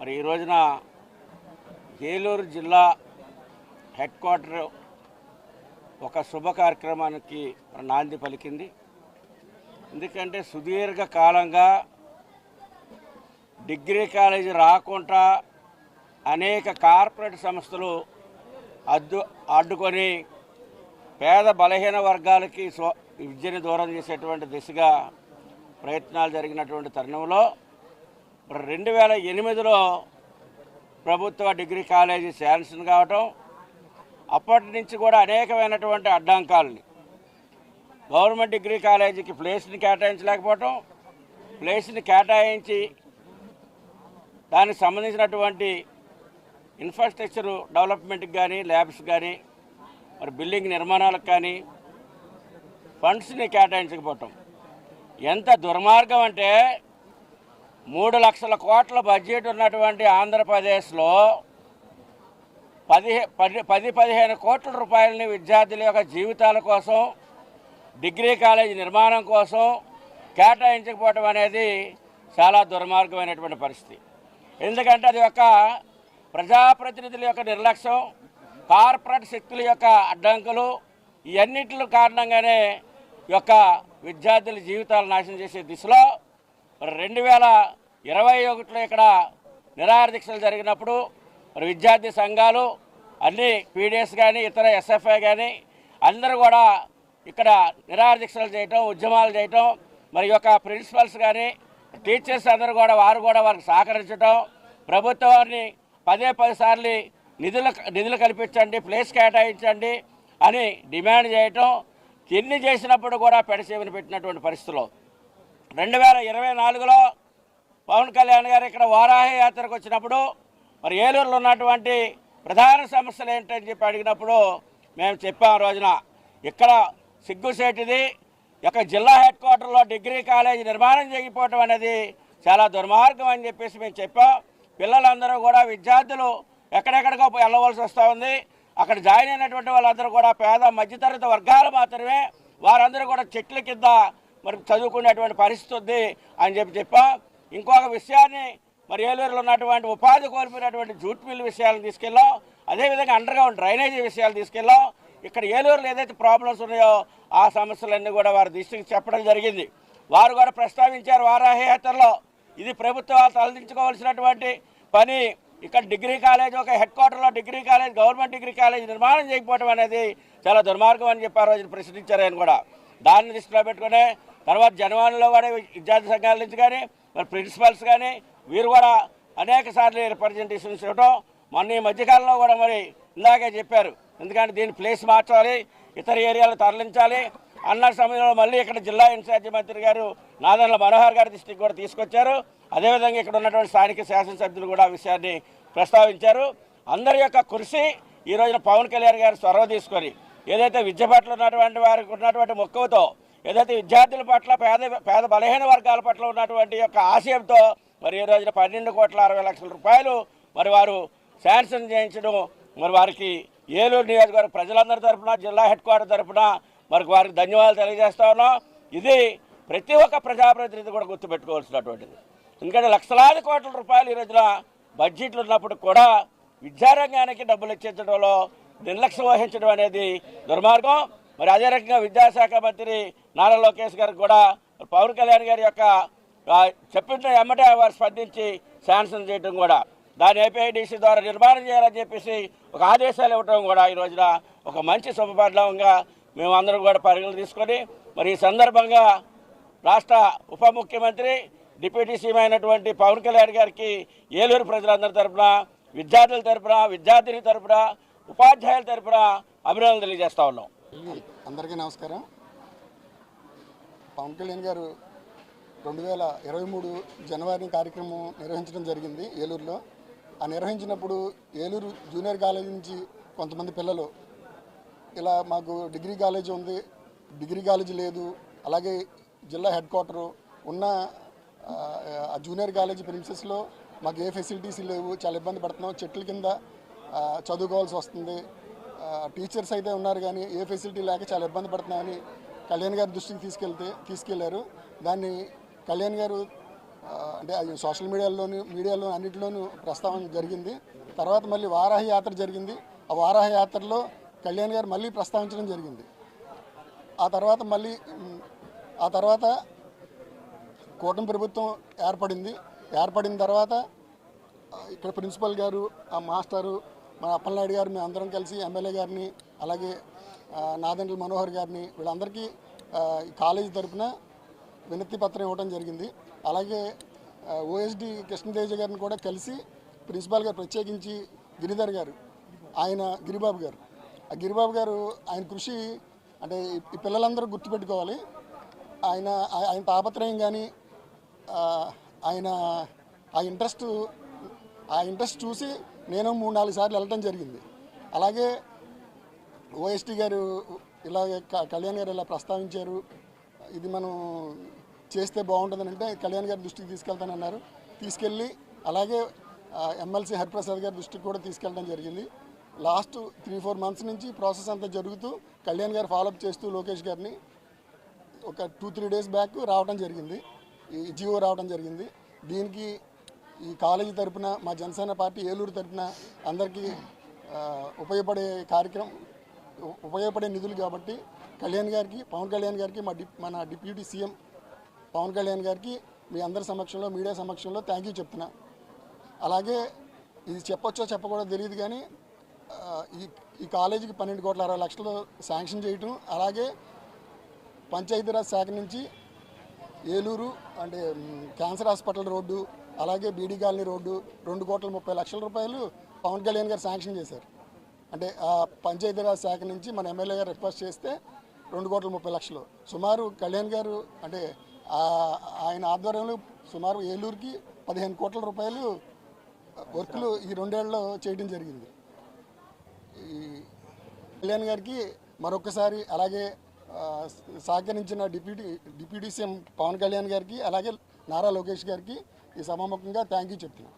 మరి ఈ రోజున ఏలూరు జిల్లా హెడ్ క్వార్టర్ ఒక శుభ కార్యక్రమానికి నాంది పలికింది. ఎందుకంటే సుదీర్ఘ కాలంగా డిగ్రీ కాలేజీ రాకుండా అనేక కార్పొరేట్ సంస్థలు అడ్డుకొని పేద బలహీన వర్గాలకి విద్యను దూరం చేసేటువంటి దిశగా ప్రయత్నాలు జరిగినటువంటి తరుణంలో 2008లో ప్రభుత్వ డిగ్రీ కాలేజీ శాంక్షన్ కావటం, అప్పటి నుంచి కూడా అనేకమైనటువంటి అడ్డంకాలని గవర్నమెంట్ డిగ్రీ కాలేజీకి ప్లేస్ని కేటాయించలేకపోవటం, ప్లేస్ని కేటాయించి దానికి సంబంధించినటువంటి ఇన్ఫ్రాస్ట్రక్చర్ డెవలప్మెంట్కి కానీ, ల్యాబ్స్ కానీ, మరి బిల్డింగ్ నిర్మాణాలకు కానీ ఫండ్స్ని కేటాయించకపోవటం ఎంత దుర్మార్గం అంటే 3 లక్షల కోట్ల బడ్జెట్ ఉన్నటువంటి ఆంధ్రప్రదేశ్లో 10-15 కోట్ల రూపాయలని విద్యార్థుల యొక్క జీవితాల కోసం, డిగ్రీ కాలేజీ నిర్మాణం కోసం కేటాయించకపోవటం అనేది చాలా దుర్మార్గమైనటువంటి పరిస్థితి. ఎందుకంటే అది ఒక ప్రజాప్రతినిధుల యొక్క నిర్లక్ష్యం, కార్పొరేట్ శక్తుల యొక్క అడ్డంకులు, ఇవన్నిటి కారణంగానే ఈ యొక్క విద్యార్థుల జీవితాలు నాశనం చేసే దిశలో 2021లో ఇక్కడ నిరాహార దీక్షలు జరిగినప్పుడు మరి విద్యార్థి సంఘాలు అన్ని పీడిఎస్ కానీ, ఇతర ఎస్ఎఫ్ఐ కానీ అందరూ కూడా ఇక్కడ నిరాహార దీక్షలు చేయటం, ఉద్యమాలు చేయటం, మరి యొక్క ప్రిన్సిపల్స్ కానీ, టీచర్స్ అందరూ కూడా వారికి సహకరించడం, ప్రభుత్వాన్ని 10 సార్లు నిధులు కల్పించండి, ప్లేస్ కేటాయించండి అని డిమాండ్ చేయటం, ఎన్ని చేసినప్పుడు కూడా పెడసేవిని పెట్టినటువంటి పరిస్థితుల్లో 2024లో పవన్ కళ్యాణ్ గారు ఇక్కడ వారాహి యాత్రకు వచ్చినప్పుడు మరి ఏలూరులో ఉన్నటువంటి ప్రధాన సమస్యలు ఏంటని చెప్పి అడిగినప్పుడు మేము చెప్పాం, రోజున ఇక్కడ సిగ్గుసేటిది యొక్క జిల్లా హెడ్ క్వార్టర్లో డిగ్రీ కాలేజీ నిర్మాణం చేయకపోవటం అనేది చాలా దుర్మార్గం అని చెప్పేసి మేము చెప్పాం. పిల్లలందరూ కూడా విద్యార్థులు ఎక్కడెక్కడికో వెళ్ళవలసి వస్తూ ఉంది. అక్కడ జాయిన్ అయినటువంటి వాళ్ళందరూ కూడా పేద మధ్యతరగతి వర్గాలు మాత్రమే, వారందరూ కూడా చెట్ల కింద మరి చదువుకునేటువంటి పరిస్థితి ఉంది అని చెప్పాం. ఇంకొక విషయాన్ని మరి ఏలూరులో ఉన్నటువంటి ఉపాధి కోల్పోయినటువంటి జూట్ మిల్ విషయాలను తీసుకెళ్ళాం, అదేవిధంగా అండర్గ్రౌండ్ డ్రైనేజీ విషయాలు తీసుకెళ్ళాం. ఇక్కడ ఏలూరులో ఏదైతే ప్రాబ్లమ్స్ ఉన్నాయో ఆ సమస్యలన్నీ కూడా వారి దృష్టికి చెప్పడం జరిగింది. వారు కూడా ప్రస్తావించారు వారాహి యాత్రలో, ఇది ప్రభుత్వాలు తలదించుకోవాల్సినటువంటి పని. ఇక్కడ డిగ్రీ కాలేజ్, ఒక హెడ్ క్వార్టర్లో degree college, government degree college నిర్మాణం చేయకపోవడం అనేది చాలా దుర్మార్గం అని చెప్పి ఆ రోజు ప్రశ్నించారు. ఆయన కూడా దాన్ని దృష్టిలో పెట్టుకునే తర్వాత జనవాణిలో కూడా విద్యార్థి సంఘాల నుంచి కానీ, మరి ప్రిన్సిపల్స్ కానీ వీరు కూడా అనేక సార్లు రిప్రజెంటేషన్స్ ఇవ్వటం, మొన్న ఈ మధ్యకాలంలో కూడా మరి ఇందాకే చెప్పారు, ఎందుకంటే దీన్ని ప్లేస్ మార్చాలి, ఇతర ఏరియాలు తరలించాలి అన్న సమయంలో మళ్ళీ ఇక్కడ జిల్లా ఇన్ఛార్జి మంత్రి గారు నాదెండ్ల మనోహర్ గారి దృష్టికి కూడా తీసుకొచ్చారు. అదేవిధంగా ఇక్కడ ఉన్నటువంటి స్థానిక శాసనసభ్యులు కూడా ఆ విషయాన్ని ప్రస్తావించారు. అందరి యొక్క కృషి ఈ రోజున పవన్ కళ్యాణ్ గారు చొరవ తీసుకొని ఏదైతే విద్య పట్ల ఉన్నటువంటి వారికి ఉన్నటువంటి మక్కువతో, ఏదైతే విద్యార్థుల పట్ల పేద బలహీన వర్గాల పట్ల ఉన్నటువంటి యొక్క ఆశయంతో మరి ఈ రోజున 12,60,00,000 రూపాయలు మరి వారు శాంక్షన్ చేయించడం, మరి వారికి ఏలూరు నియోజకవర్గ ప్రజలందరి తరఫున, జిల్లా హెడ్ క్వార్టర్ తరఫున మరి వారికి ధన్యవాదాలు తెలియజేస్తా ఉన్నాం. ఇది ప్రతి ఒక్క ప్రజాప్రతినిధి కూడా గుర్తుపెట్టుకోవాల్సినటువంటిది. ఎందుకంటే లక్షలాది కోట్ల రూపాయలు ఈ రోజున బడ్జెట్లు ఉన్నప్పుడు కూడా విద్యారంగానికి డబ్బులు ఇచ్చేయడంలో నిర్లక్ష్యం వహించడం అనేది దుర్మార్గం. మరి అదే రకంగా విద్యాశాఖ మంత్రి నారా లోకేష్ గారికి కూడా పవన్ కళ్యాణ్ గారి యొక్క చెప్పిన ఎమ్మటే వారు స్పందించి శాంక్షన్ చేయడం కూడా, దాని ఏపీఐడిసి ద్వారా నిర్మాణం చేయాలని చెప్పేసి ఒక ఆదేశాలు ఇవ్వడం కూడా ఈ రోజున ఒక మంచి శుభపరిణామంగా మేము అందరం కూడా పరిగణలు తీసుకొని మరి ఈ సందర్భంగా రాష్ట్ర ఉప ముఖ్యమంత్రి డిప్యూటీ సీఎం అయినటువంటి పవన్ కళ్యాణ్ గారికి ఏలూరు ప్రజలందరి తరఫున, విద్యార్థుల తరఫున, విద్యార్థిని తరఫున, ఉపాధ్యాయుల తరఫున అభినందనలు తెలియజేస్తా ఉన్నాం. అందరికీ నమస్కారం. పవన్ కళ్యాణ్ గారు 2023 జనవరి కార్యక్రమం నిర్వహించడం జరిగింది ఏలూరులో. ఆ నిర్వహించినప్పుడు ఏలూరు జూనియర్ కాలేజీ నుంచి కొంతమంది పిల్లలు ఇలా మాకు డిగ్రీ కాలేజీ ఉంది, డిగ్రీ కాలేజీ లేదు, అలాగే జిల్లా హెడ్ క్వార్టరు ఉన్న జూనియర్ కాలేజీ ప్రిన్సెస్లో మాకు ఏ ఫెసిలిటీస్ లేవు, చాలా ఇబ్బంది పడుతున్నాం, చెట్ల కింద చదువుకోవాల్సి వస్తుంది, టీచర్స్ అయితే ఉన్నారు కానీ ఏ ఫెసిలిటీ లేక చాలా ఇబ్బంది పడుతున్నామని కళ్యాణ్ గారి దృష్టికి తీసుకెళ్ళారు. దాన్ని కళ్యాణ్ గారు అంటే అది సోషల్ మీడియాలో అన్నింటిలోనూ ప్రస్తావన జరిగింది. తర్వాత మళ్ళీ వారాహి యాత్ర జరిగింది. ఆ వారాహి యాత్రలో కళ్యాణ్ గారు మళ్ళీ ప్రస్తావించడం జరిగింది. ఆ తర్వాత కూటమి ప్రభుత్వం ఏర్పడిన తర్వాత ఇక్కడ ప్రిన్సిపల్ గారు, ఆ మాస్టరు, మన అప్పలనాయుడు గారు, మేము అందరం కలిసి ఎమ్మెల్యే గారిని, అలాగే నాదెండ్ల మనోహర్ గారిని, వీళ్ళందరికీ ఈ కాలేజీ తరఫున వినతి పత్రం ఇవ్వడం జరిగింది. అలాగే ఓఎస్డి కృష్ణతేజ గారిని కూడా కలిసి ప్రిన్సిపాల్ గారు, ప్రత్యేకించి గిరిబాబు గారు, ఆ గిరిబాబు గారు ఆయన కృషి అంటే ఈ పిల్లలందరూ గుర్తుపెట్టుకోవాలి. ఆయన తాపత్రయం కానీ ఆయన ఆ ఇంట్రెస్ట్ చూసి నేను 3-4 సార్లు వెళ్ళటం జరిగింది. అలాగే ఓఎస్టీ గారు ఇలాగే కళ్యాణ్ గారు ఇలా ప్రస్తావించారు, ఇది మనం చేస్తే బాగుంటుందని అంటే కళ్యాణ్ గారి దృష్టికి తీసుకెళ్తానన్నారు. తీసుకెళ్ళి అలాగే ఎమ్మెల్సీ హరిప్రసాద్ గారి దృష్టికి కూడా తీసుకెళ్ళడం జరిగింది. లాస్ట్ 3-4 మంత్స్ నుంచి ప్రాసెస్ అంతా జరుగుతూ కళ్యాణ్ గారు ఫాలోఅప్ చేస్తూ లోకేష్ గారిని ఒక 2-3 డేస్ బ్యాక్ రావడం జరిగింది, ఈ జియో రావడం జరిగింది. దీనికి ఈ కాలేజీ తరపున మా జనసేన పార్టీ ఏలూరు తరపున అందరికీ ఉపయోగపడే నిధులు కాబట్టి పవన్ కళ్యాణ్ గారికి మన డిప్యూటీ సీఎం పవన్ కళ్యాణ్ గారికి మీ అందరి సమక్షంలో, మీడియా సమక్షంలో థ్యాంక్ యూ చెప్తున్నా. అలాగే ఇది చెప్పొచ్చో చెప్పకూడదో తెలియదు కానీ ఈ కాలేజీకి 12,60,00,000 శాంక్షన్ చేయటం, అలాగే పంచాయతీరాజ్ శాఖ నుంచి ఏలూరు అంటే క్యాన్సర్ హాస్పిటల్ రోడ్డు, అలాగే బీడీ కాలనీ రోడ్డు 2,30,00,000 రూపాయలు పవన్ కళ్యాణ్ గారు శాంక్షన్ చేశారు. అంటే ఆ పంచాయతీరాజ్ శాఖ నుంచి మన ఎమ్మెల్యే గారు రిక్వెస్ట్ చేస్తే 2,30,00,000 సుమారు కళ్యాణ్ గారు అంటే ఆయన ఆధ్వర్యంలో సుమారు ఏలూరుకి 15 కోట్ల రూపాయలు వర్క్లు ఈ 2 ఏళ్లలో చేయడం జరిగింది. ఈ కళ్యాణ్ గారికి మరొకసారి, అలాగే సహకరించిన డిప్యూటీ సీఎం పవన్ కళ్యాణ్ గారికి, అలాగే నారా లోకేష్ గారికి ఈ సభాముఖంగా థ్యాంక్ యూ చెప్తున్నాను.